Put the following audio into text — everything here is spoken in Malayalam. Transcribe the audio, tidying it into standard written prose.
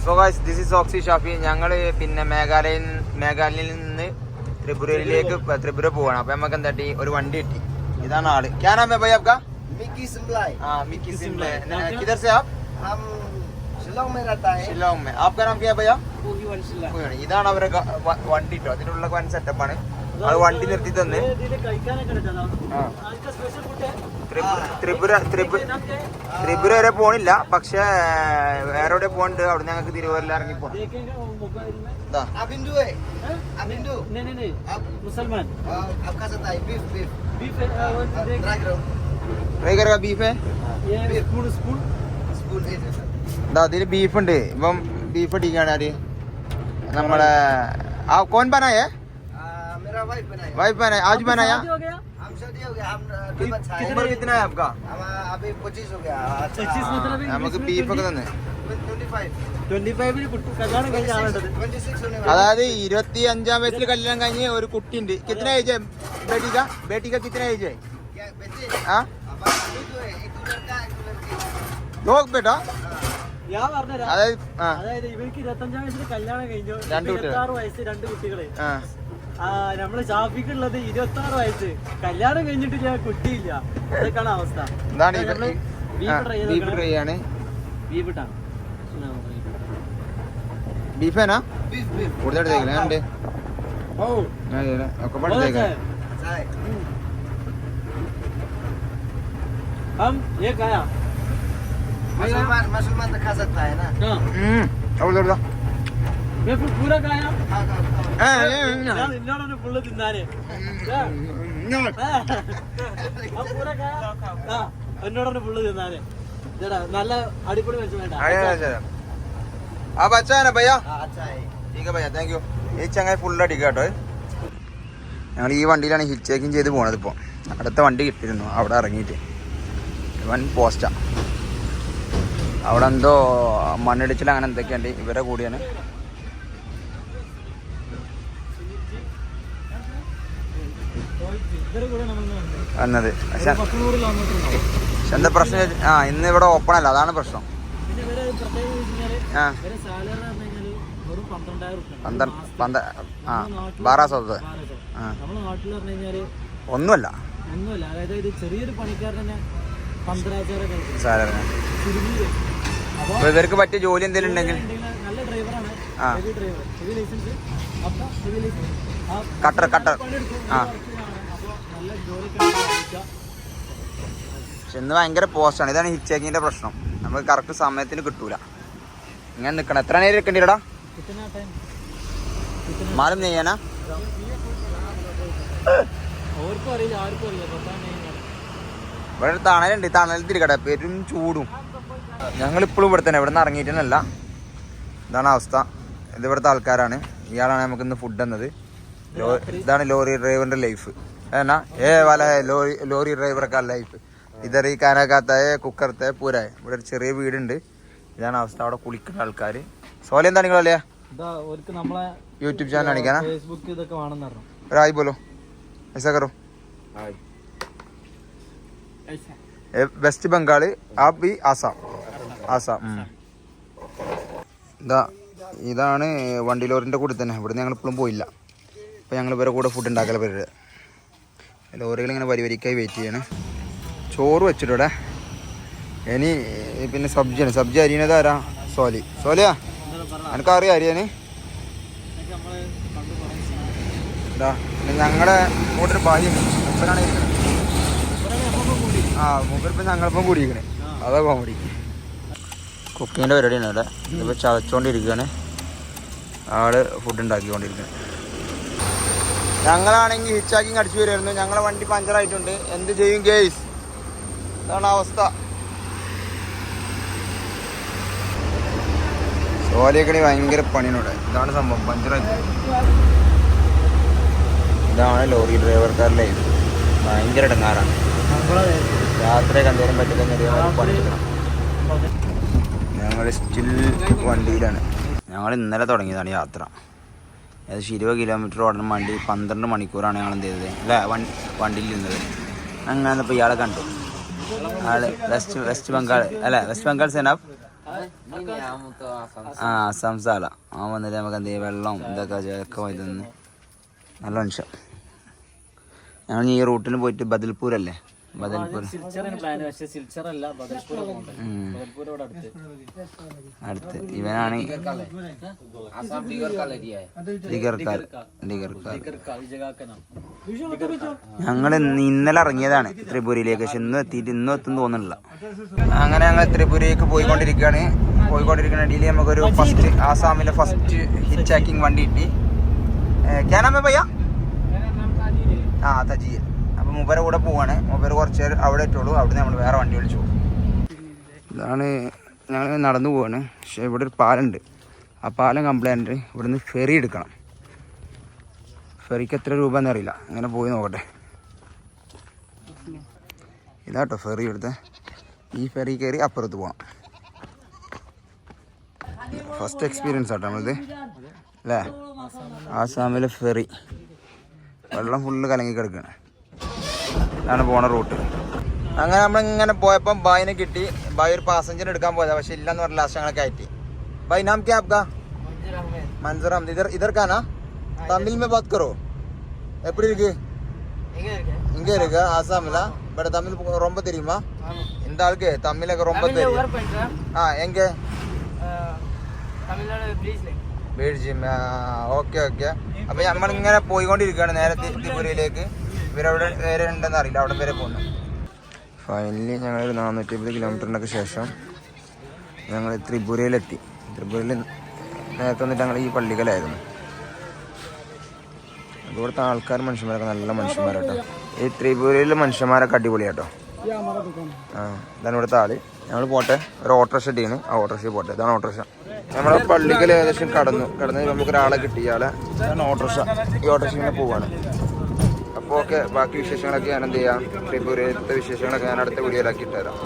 സോ ഗൈസ് ദിസ് ഈസ് ഓക്സി ഷാഫി. ഞങ്ങൾ പിന്നെ മേഘാലയയിൽ നിന്ന് ത്രിപുര പോവാണ്. അപ്പൊ നമുക്ക് എന്താട്ടി ഒരു വണ്ടി കിട്ടി. ഇതാണ് ആള്. ക്യാ നാം ഹൈ ഭൈ ആപ്കാ? मिकी सिम्बलाई. हाँ मिकी सिम्बले. किधर से आप? हम शिलोंग में रहता है. शिलोंग में. आपका नाम क्या है भैया? पूगी वंशिला. ഇതാണ് അവരെ വണ്ടി കേട്ടോ. അതിനുള്ള വൻ സെറ്റപ്പാണ്. അത് വണ്ടി നിർത്തി തന്നെ. ത്രിപുര വരെ പോണില്ല, പക്ഷെ വേറെ എവിടെ പോകണ്ട്. അവിടെ ഞങ്ങൾക്ക് തിരുവല്ല ഇറങ്ങി പോകണം. ബീഫ് അതില് ബീഫ് ഉണ്ട്. ഇപ്പം ബീഫ് അടിക്കാണ് ആര് നമ്മളെ കോൻ ബനായേ वाइफ बनाया आज बनाया हम शादी हो गया. हम उम्र कितना है आपका? अभी 25 हो गया. 25 मतलब നമുക്ക് ബീഫ് ഒക്കെ തന്നെ 25 കല്യാണം കഴിഞ്ഞ ആളുണ്ട്. 26 होने वाला. അതായത് 25-ാം വയസ്സിൽ കല്യാണം കഴിഞ്ഞ് ഒരു കുട്ടി ഉണ്ട്. कितना एज है बेटी का कितना एज है? क्या बेटे? हाँ अभी तो है एक लड़का एक लड़की. दो बेटा. ഞാൻ പറഞ്ഞുതരാം. അതായത് അതായത് ഇവർക്ക് 25-ാം വയസ്സിൽ കല്യാണം കഴിഞ്ഞു. 26 വയസ്സ് 2 കുട്ടികള്. നമ്മള് ഷാഫിക്കുള്ളത് 26 വയസ്സ്, കല്യാണം കഴിഞ്ഞിട്ട് ഞാൻ കുട്ടിയില്ല. അതൊക്കെയാണ് അവസ്ഥ. ബീഫ് ട്രൈ ആണ്. ബീഫ് है ना? കൂടുതൽ ഉണ്ട്. ഒക്കെ പഠിച്ചേക്കാം. हम ये खाया मुसलमान तो खा सकता है ना. അവിടെ मैं पूरा खाया. हाँ. എന്നോടാണ് ഫുള്ള് തിന്നാന്. എന്നോടാണ് ഫുള്ള് തിന്നാന്. ചേട്ടാ നല്ല അടിപൊളി വെച്ച് വേണ്ട. അപ്പൊ അച്ഛാ ഭയ്യാ अच्छा है. ठीक है भैया, थैंक यू. ഈ ചങ്ങായി ഫുള്ള് അടിക്കുക കേട്ടോ. ഞങ്ങൾ ഈ വണ്ടിയിലാണ് ഹിറ്റ് ചെക്കിങ് ചെയ്ത് പോണത്. ഇപ്പോൾ അടുത്ത വണ്ടി കിട്ടിയിരുന്നു. അവിടെ ഇറങ്ങിയിട്ട് വൻ പോസ്റ്റാ. അവിടെ എന്തോ മണ്ണിടിച്ചിൽ അങ്ങനെ എന്തൊക്കെയുണ്ട്. ഇവരെ കൂടിയാണ് വന്നത്. പക്ഷെ എന്താ പ്രശ്നം? ഇന്ന് ഇവിടെ ഓപ്പൺ അല്ല, അതാണ് പ്രശ്നം. ഒന്നുമല്ല. അതായത് ചെറിയൊരു പണിക്കാരനെ അപ്പൊ ഇവർക്ക് പറ്റിയ ജോലി എന്തെങ്കിലും ഉണ്ടെങ്കിൽ നല്ല ഡ്രൈവറാണ്. കട്ടർ പക്ഷെ ഇന്ന് ഭയങ്കര പോസ്റ്റാണ്. ഇതാണ് ഹിറ്റ് ചെക്കിങ്ങിന്റെ പ്രശ്നം. നമുക്ക് കറക്റ്റ് സമയത്തിന് കിട്ടൂല. ഇങ്ങനെ നിക്കണം. എത്ര നേരം ഇരിക്കേണ്ടിടാ? മാലും നെയ്യാനാ? ഇവിടെ തണലുണ്ട്. തണലിൽ തിരിക്കട്ടെ. പെരും ചൂടും. ഞങ്ങളിപ്പോഴും ഇവിടെ തന്നെ. ഇവിടെ നിന്ന് ഇറങ്ങിയിട്ടല്ല. ഇതാണ് അവസ്ഥ. ഇത് ഇവിടുത്തെ ആൾക്കാരാണ്. ഇയാളാണ് നമുക്ക് ഇന്ന് ഫുഡ് തന്നത്. ഇതാണ് ലോറി ഡ്രൈവറിന്റെ ലൈഫ്. എന്നാ വാല ലോറി ഡ്രൈവറൊക്കെ ലൈഫ്. ഇതർ ഈ കാനക്കാത്തായ കുക്കറത്തെ പൂരായ. ഇവിടെ ഒരു ചെറിയ വീടുണ്ട്. ഇതാണ് അവസ്ഥ. അവിടെ കുളിക്കുന്ന ആൾക്കാർ. സോല എന്താ നിങ്ങളല്ലേ യൂട്യൂബ് ചാനൽ കാണിക്കാനാ? ഹായ് ബോലോ. ऐसा करो. West Bengal app B Assam. ഇതാണ് വണ്ടി ലോറിൻ്റെ കൂടെ തന്നെ. ഇവിടെ ഞങ്ങൾ ഇപ്പോഴും പോയില്ല. അപ്പോൾ ഞങ്ങൾ ഇവരെ കൂടെ ഫുഡ് ഉണ്ടാക്കല പരിപാടി. ലോറികൾ ഇങ്ങനെ വരിവരിക്കായി വെയിറ്റ് ചെയ്യാണ്. ചോറ് വെച്ചിട്ടൂടെ. ഇനി പിന്നെ സബ്ജി അരിയണത് ആരാ? സോലിയാ എനിക്കറിയാം അരിയാന്. ഞങ്ങളുടെ കൂടെ ഒരു ഭാഗ്യം മൂപ്പരാണ് ഇരിക്കുന്നത്. മൂപ്പരിപ്പം ഞങ്ങളിപ്പം കൂടിയിരിക്കണേ. അതാ കോമഡി. കുക്കിങ്ങിൻ്റെ പരിപാടിയാണ് ഇവിടെ. ഇതിപ്പോൾ ചവച്ചുകൊണ്ടിരിക്കുകയാണ്. ആള് ഫുഡ് ഉണ്ടാക്കിക്കൊണ്ടിരിക്കുന്നത്. ഞങ്ങളാണെങ്കിൽ ഹിച്ചാക്കിങ് അടിച്ചു വരുമായിരുന്നു. ഞങ്ങളെ വണ്ടി പഞ്ചറായിട്ടുണ്ട്. എന്ത് ചെയ്യും ഗേസ്? ഇതാണ് അവസ്ഥ. സോലിയൊക്കെ ഭയങ്കര പണിയാണ്. ഇതാണ് സംഭവം. പഞ്ചറായിട്ട്. ഇതാണ് ലോറി ഡ്രൈവർക്കാരുടെ ഭയങ്കര ഇടങ്ങാറാണ്. യാത്രയൊക്കെ എന്തേലും പറ്റില്ല പണിയെടുക്കണം. ഞങ്ങൾ സ്റ്റിൽ വണ്ടിയിലാണ്. ഞങ്ങൾ ഇന്നലെ തുടങ്ങിയതാണ് യാത്ര. ഏകദേശം 20 കിലോമീറ്റർ ഓടണം വണ്ടി. 12 മണിക്കൂറാണ് ഞങ്ങൾ എന്ത് ചെയ്തത് അല്ലേ വണ്ടിയിൽ ഇരുന്നത്. അങ്ങനെ ഇപ്പോൾ ഇയാളെ കണ്ടു. ആള് വെസ്റ്റ് ബംഗാൾ അല്ല വെസ്റ്റ് ബംഗാൾ സെനാബ് ആ സംസാല അവൻ വന്നിട്ട് നമുക്ക് എന്ത് ചെയ്യും വെള്ളം ഇതൊക്കെ ഒക്കെ പോയി തന്ന് നല്ല മനുഷ്യൻ. ഞങ്ങൾ ഈ റൂട്ടിന് പോയിട്ട് ബദൽപൂരല്ലേ, ബദൽപൂർ അടുത്ത് ഇവനാണ് ഞങ്ങൾ ഇന്നലെ ഇറങ്ങിയതാണ് ത്രിപുരയിലേക്ക്, പക്ഷെ ഇന്നും എത്തിയിട്ട് ഇന്നും എത്തും തോന്നുന്നില്ല. അങ്ങനെ ഞങ്ങൾ ത്രിപുരയിലേക്ക് പോയിക്കൊണ്ടിരിക്കുകയാണ്. ഇടയിൽ നമുക്കൊരു ഫസ്റ്റ് ആസാമിലെ ഫസ്റ്റ് ഹിറ്റ് ചാക്കിങ് വണ്ടി കിട്ടി. ക്യാനാമേ ഭയ്യ ആ തജിയിൽ. അപ്പോൾ മൂപ്പരെ കൂടെ പോവാണ്. മൂപ്പര് കുറച്ച് നേരം അവിടെ എത്തുള്ളൂ. അവിടെ നമ്മൾ വേറെ വണ്ടി വിളിച്ചു പോകും. ഇതാണ് ഞങ്ങൾ നടന്നു പോവാണ്. പക്ഷേ ഇവിടെ ഒരു പാലമുണ്ട്. ആ പാലം കംപ്ലൈൻറ്റ്. ഇവിടുന്ന് ഫെറി എടുക്കണം. ഫെറിക്ക് എത്ര രൂപ എന്നറിയില്ല. അങ്ങനെ പോയി നോക്കട്ടെ. ഇതാട്ടോ ഫെറി ഇവിടുത്തെ. ഈ ഫെറി കയറി അപ്പുറത്ത് പോകണം. ഫസ്റ്റ് എക്സ്പീരിയൻസ് ആട്ടോ നമ്മളിത് അല്ലേ. ആസാമിലെ ഫെറി വെള്ളം ഫുള്ള് കലങ്ങി കിടക്കുകയാണ്. ഇതാണ് പോണ റൂട്ട്. അങ്ങനെ നമ്മളിങ്ങനെ പോയപ്പം ബായിനെ കിട്ടി. ബായി ഒരു പാസഞ്ചർ എടുക്കാൻ പോയതാ, പക്ഷെ ഇല്ലെന്ന് പറഞ്ഞ ലാസ്റ്റ് ഞങ്ങളെ കയറ്റി. ബായി നാം ക്യാ ആപ്കാ? मंजूर अहमद. इधर का ना तमिल में बात करो. எப்படி இருக்கு? இங்க இருக்கு ஆசாம்ல. பட் தமிழ் ரொம்ப தெரியுமா? இந்த ஆளுக்கு தமிழுக்கு ரொம்ப தெரியும். எங்க? Okay okay. അപ്പൊ നമ്മളിങ്ങനെ പോയിക്കൊണ്ടിരിക്കുകയാണ് നേരെ ത്രിപുരയിലേക്ക്. ഇവരവിടെ വേറെ ഉണ്ടെന്ന് അറിയില്ല, അവിടെ വരെ പോകുന്നു. ഫൈനലി ഞങ്ങളൊരു 450 കിലോമീറ്ററിനൊക്കെ ശേഷം ഞങ്ങൾ ത്രിപുരയിലെത്തി. ത്രിപുരയിൽ നേരത്തെ വന്നിട്ട് ഞങ്ങൾ ഈ പള്ളിക്കലായിരുന്നു. ഇവിടുത്തെ ആൾക്കാർ മനുഷ്യന്മാരൊക്കെ നല്ല മനുഷ്യന്മാരാട്ടോ. ഈ ത്രിപുരയിലെ മനുഷ്യന്മാരൊക്കെ അടിപൊളിയാട്ടോ. ഇതാണ് ഇവിടുത്തെ ആള്. ഞങ്ങൾ പോട്ടെ, ഒരു ഓട്ടോറിക്ഷ ഇട്ടിയാണ്. ആ ഓട്ടോറിക്ഷ പോട്ടെ. ഇതാണ് ഓട്ടോറിക്ഷ. നമ്മുടെ പള്ളിക്കൽ ഏകദേശം കടന്ന് നമുക്കൊരാളെ കിട്ടി. ഇയാളെ ഓട്ടോറിക്ഷ. ഈ ഓട്ടോറിക്ഷ ഇങ്ങനെ പോവാണ്. അപ്പോൾ ഓക്കെ, ബാക്കി വിശേഷങ്ങളൊക്കെ ഞാൻ എന്ത് ചെയ്യാം, ത്രിപുരയിലത്തെ വിശേഷങ്ങളൊക്കെ ഞാൻ അടുത്ത വീഡിയോയിലാക്കി ഇട്ടുതരാം.